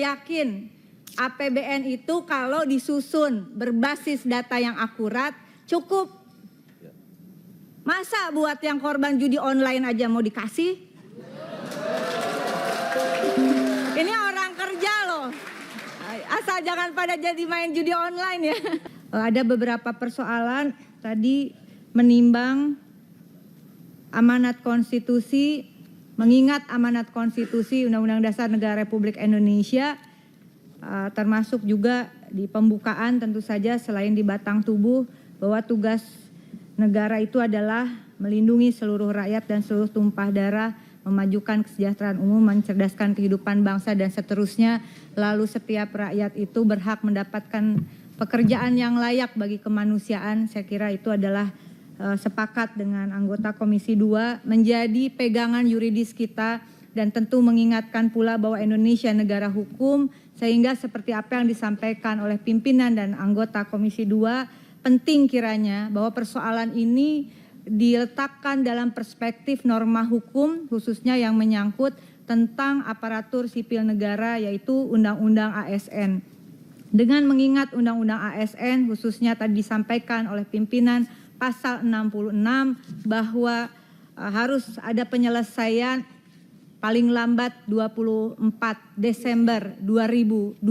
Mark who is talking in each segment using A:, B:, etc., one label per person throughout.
A: yakin APBN itu kalau disusun berbasis data yang akurat cukup. Masa buat yang korban judi online aja mau dikasih? Ini orang kerja loh. Asal jangan pada jadi main judi online ya. Ada beberapa persoalan tadi menimbang amanat konstitusi, mengingat amanat konstitusi Undang-Undang Dasar Negara Republik Indonesia, termasuk juga di pembukaan tentu saja selain di batang tubuh bahwa tugas negara itu adalah melindungi seluruh rakyat dan seluruh tumpah darah, memajukan kesejahteraan umum, mencerdaskan kehidupan bangsa dan seterusnya. Lalu setiap rakyat itu berhak mendapatkan pekerjaan yang layak bagi kemanusiaan. Saya kira itu adalah sepakat dengan anggota Komisi 2 menjadi pegangan yuridis kita, dan tentu mengingatkan pula bahwa Indonesia negara hukum, sehingga seperti apa yang disampaikan oleh pimpinan dan anggota Komisi 2, penting kiranya bahwa persoalan ini diletakkan dalam perspektif norma hukum, khususnya yang menyangkut tentang aparatur sipil negara, yaitu Undang-Undang ASN. Dengan mengingat Undang-Undang ASN, khususnya tadi disampaikan oleh pimpinan pasal 66 bahwa harus ada penyelesaian paling lambat 24 Desember 2024.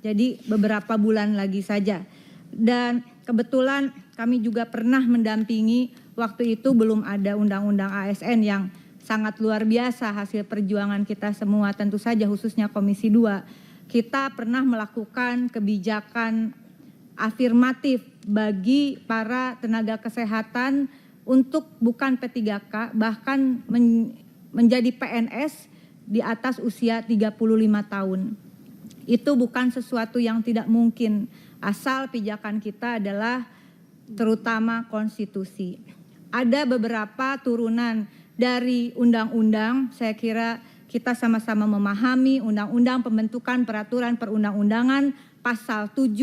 A: Jadi beberapa bulan lagi saja. Dan kebetulan kami juga pernah mendampingi, waktu itu belum ada Undang-Undang ASN yang sangat luar biasa hasil perjuangan kita semua, tentu saja khususnya Komisi 2. Kita pernah melakukan kebijakan afirmatif bagi para tenaga kesehatan untuk bukan P3K, bahkan menjadi PNS di atas usia 35 tahun. Itu bukan sesuatu yang tidak mungkin, asal pijakan kita adalah terutama konstitusi. Ada beberapa turunan dari undang-undang, saya kira kita sama-sama memahami Undang-Undang Pembentukan Peraturan Perundang-Undangan pasal 7.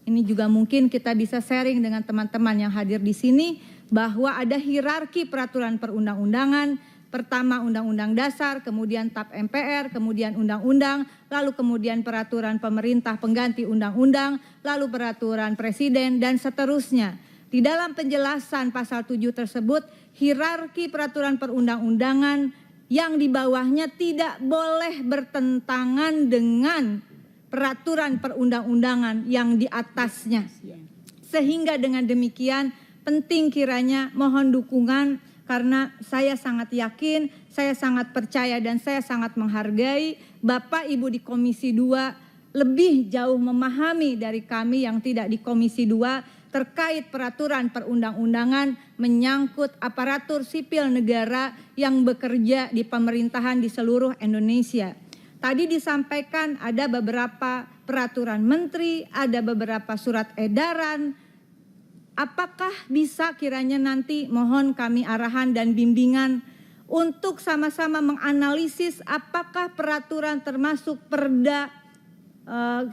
A: Ini juga mungkin kita bisa sharing dengan teman-teman yang hadir di sini bahwa ada hierarki peraturan perundang-undangan. Pertama Undang-Undang Dasar, kemudian TAP MPR, kemudian Undang-Undang, lalu kemudian peraturan pemerintah pengganti undang-undang, lalu peraturan presiden dan seterusnya. Di dalam penjelasan pasal 7 tersebut, hierarki peraturan perundang-undangan yang di bawahnya tidak boleh bertentangan dengan peraturan perundang-undangan yang di atasnya. Sehingga dengan demikian penting kiranya mohon dukungan, karena saya sangat yakin, saya sangat percaya dan saya sangat menghargai Bapak Ibu di Komisi 2 lebih jauh memahami dari kami yang tidak di Komisi 2 terkait peraturan perundang-undangan menyangkut aparatur sipil negara yang bekerja di pemerintahan di seluruh Indonesia. Tadi disampaikan ada beberapa peraturan menteri, ada beberapa surat edaran. Apakah bisa kiranya nanti mohon kami arahan dan bimbingan untuk sama-sama menganalisis apakah peraturan termasuk Perda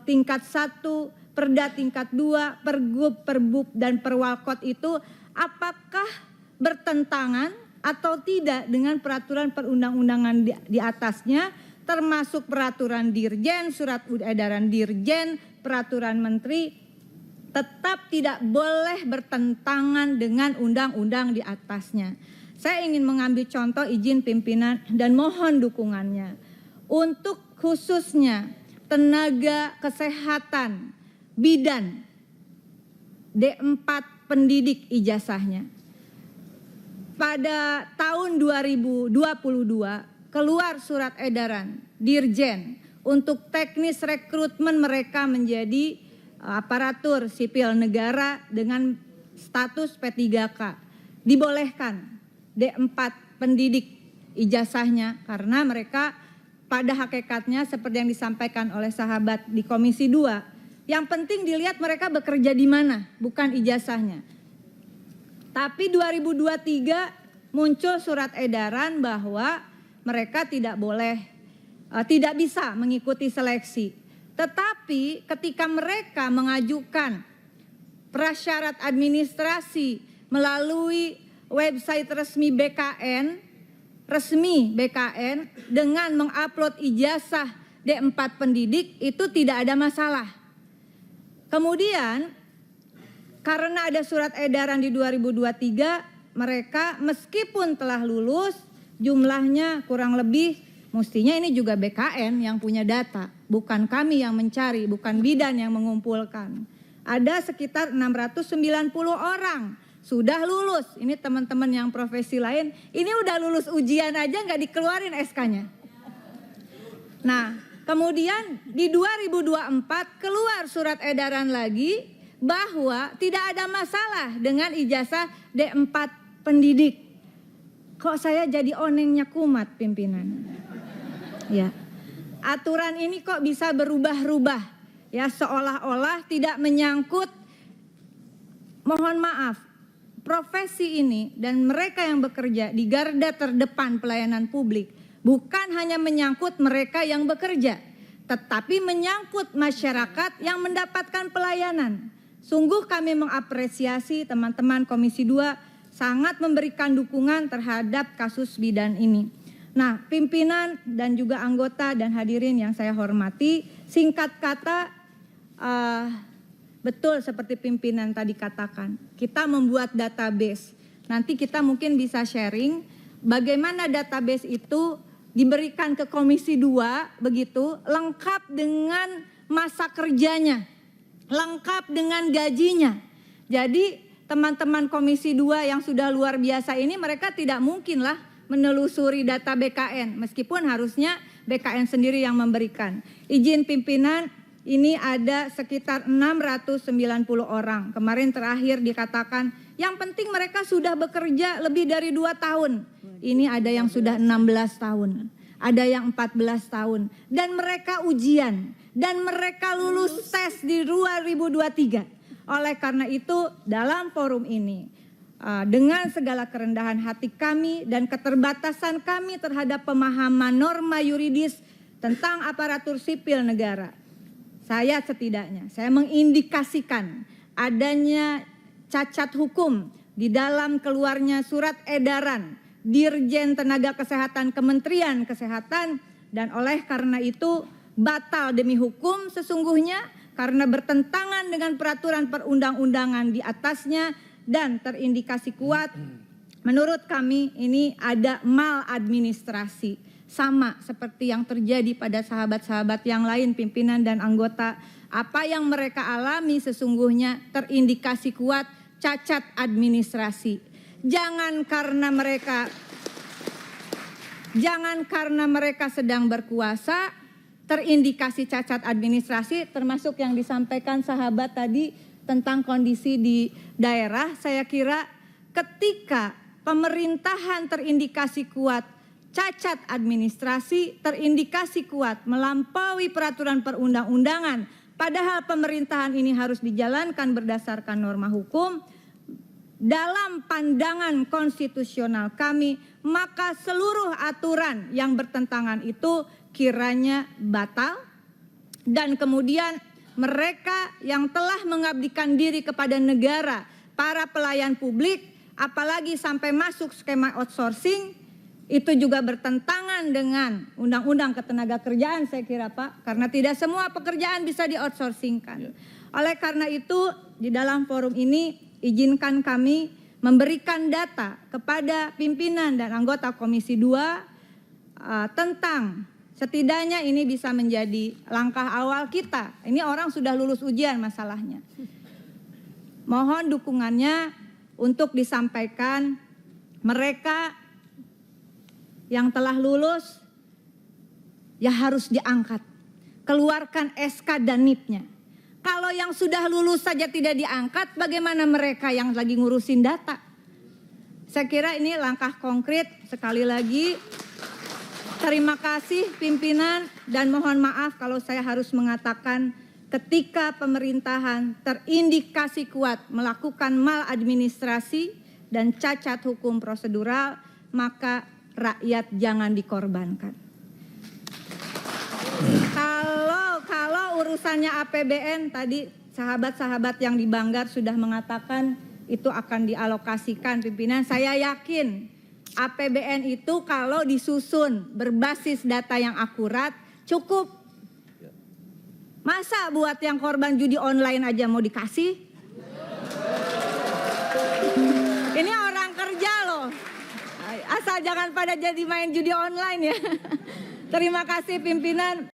A: tingkat 1, Perda tingkat 2, Pergub, Perbub dan Perwalkot itu apakah bertentangan atau tidak dengan peraturan perundang-undangan di atasnya, termasuk peraturan Dirjen, surat edaran Dirjen, peraturan menteri, tetap tidak boleh bertentangan dengan undang-undang di atasnya. Saya ingin mengambil contoh, izin pimpinan dan mohon dukungannya. Untuk khususnya tenaga kesehatan, bidan, D4 pendidik ijazahnya. Pada tahun 2022 keluar surat edaran Dirjen untuk teknis rekrutmen mereka menjadi aparatur sipil negara dengan status P3K. Dibolehkan D4 pendidik ijazahnya karena mereka pada hakikatnya seperti yang disampaikan oleh sahabat di Komisi 2. Yang penting dilihat mereka bekerja di mana, bukan ijazahnya. Tapi 2023 muncul surat edaran bahwa mereka tidak boleh, tidak bisa mengikuti seleksi. Tetapi ketika mereka mengajukan prasyarat administrasi melalui website resmi BKN dengan mengupload ijazah D4 pendidik itu tidak ada masalah. Kemudian karena ada surat edaran di 2023, mereka meskipun telah lulus jumlahnya kurang lebih, mestinya ini juga BKN yang punya data, bukan kami yang mencari, bukan bidan yang mengumpulkan. Ada sekitar 690 orang sudah lulus. Ini teman-teman yang profesi lain, ini udah lulus ujian aja nggak dikeluarin SK-nya. Nah, kemudian di 2024 keluar surat edaran lagi bahwa tidak ada masalah dengan ijazah D4 pendidik. Kok saya jadi onengnya kumat pimpinan? Ya, aturan ini kok bisa berubah-ubah? Ya, seolah-olah tidak menyangkut, mohon maaf, profesi ini dan mereka yang bekerja di garda terdepan pelayanan publik bukan hanya menyangkut mereka yang bekerja, tetapi menyangkut masyarakat yang mendapatkan pelayanan. Sungguh kami mengapresiasi teman-teman Komisi 2 sangat memberikan dukungan terhadap kasus bidan ini. Nah, pimpinan dan juga anggota dan hadirin yang saya hormati, singkat kata, betul seperti pimpinan tadi katakan, kita membuat database. Nanti kita mungkin bisa sharing bagaimana database itu diberikan ke Komisi 2 begitu, lengkap dengan masa kerjanya, lengkap dengan gajinya. Jadi teman-teman Komisi 2 yang sudah luar biasa ini, mereka tidak mungkinlah menelusuri data BKN, meskipun harusnya BKN sendiri yang memberikan. Izin pimpinan, ini ada sekitar 690 orang. Kemarin terakhir dikatakan yang penting mereka sudah bekerja lebih dari 2 tahun. Ini ada yang sudah 16 tahun, ada yang 14 tahun. Dan mereka ujian, dan mereka lulus tes di 2023. Oleh karena itu dalam forum ini, dengan segala kerendahan hati kami dan keterbatasan kami terhadap pemahaman norma yuridis tentang aparatur sipil negara, saya mengindikasikan adanya cacat hukum di dalam keluarnya surat edaran Dirjen Tenaga Kesehatan Kementerian Kesehatan, dan oleh karena itu batal demi hukum sesungguhnya karena bertentangan dengan peraturan perundang-undangan di atasnya dan terindikasi kuat. Menurut kami ini ada maladministrasi. Sama seperti yang terjadi pada sahabat-sahabat yang lain, pimpinan dan anggota. Apa yang mereka alami sesungguhnya terindikasi kuat cacat administrasi. Jangan karena mereka sedang berkuasa terindikasi cacat administrasi, termasuk yang disampaikan sahabat tadi tentang kondisi di daerah. Saya kira ketika pemerintahan terindikasi kuat cacat administrasi, terindikasi kuat melampaui peraturan perundang-undangan, padahal pemerintahan ini harus dijalankan berdasarkan norma hukum, dalam pandangan konstitusional kami, maka seluruh aturan yang bertentangan itu kiranya batal, dan kemudian mereka yang telah mengabdikan diri kepada negara, para pelayan publik, apalagi sampai masuk skema outsourcing, itu juga bertentangan dengan Undang-Undang Ketenagakerjaan saya kira Pak, karena tidak semua pekerjaan bisa di-outsourcingkan. Oleh karena itu di dalam forum ini izinkan kami memberikan data kepada pimpinan dan anggota Komisi 2 tentang, setidaknya ini bisa menjadi langkah awal kita. Ini orang sudah lulus ujian masalahnya. Mohon dukungannya untuk disampaikan mereka yang telah lulus ya harus diangkat. Keluarkan SK dan NIP-nya. Kalau yang sudah lulus saja tidak diangkat, bagaimana mereka yang lagi ngurusin data? Saya kira ini langkah konkret. Sekali lagi terima kasih pimpinan, dan mohon maaf kalau saya harus mengatakan ketika pemerintahan terindikasi kuat melakukan maladministrasi dan cacat hukum prosedural, maka rakyat jangan dikorbankan. Kalau urusannya APBN tadi sahabat-sahabat yang di Banggar sudah mengatakan itu akan dialokasikan pimpinan. Saya yakin APBN itu kalau disusun berbasis data yang akurat cukup Masa buat yang korban judi online aja mau dikasih? Ini orang kerja loh. Asal jangan pada jadi main judi online ya. Terima kasih pimpinan.